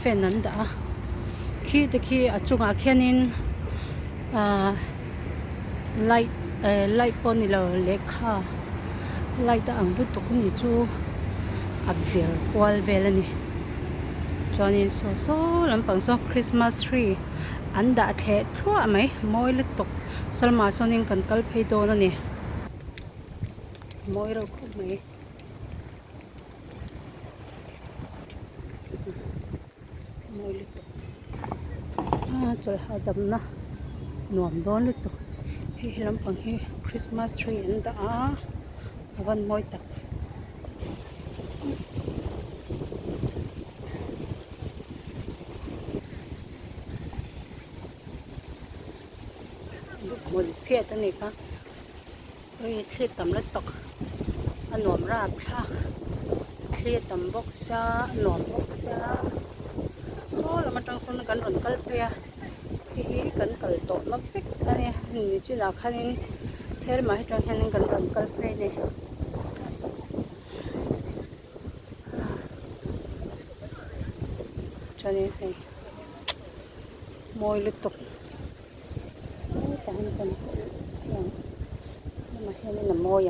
fan an da khi te khi achunga khianin light pon lo lekha light ang lu tuk ni chu abver kwal velani chuanin so lampang so Christmas tree an da the thua mai moi lu tuk salma sonin kan kal phei do na ni moi ro khu mai moi lu tuk chol ha dam na nuam don lu tuk hi lampang hi Christmas tree an da awan moi tak một phía tên này cả, rồi khi tầm lết tóc, anh nộm ra khác, khi tầm bốc xa, nộm bốc xa, số là mà trong số nó cần ổn cල් phê, thì cần cල් tổ nó biết cái này, như chứ là khai nên thế mà trong khai nên cần ổn cl phê này, cho nên phải môi liên tục. Chẳng cần nhưng mà hiện nay là môi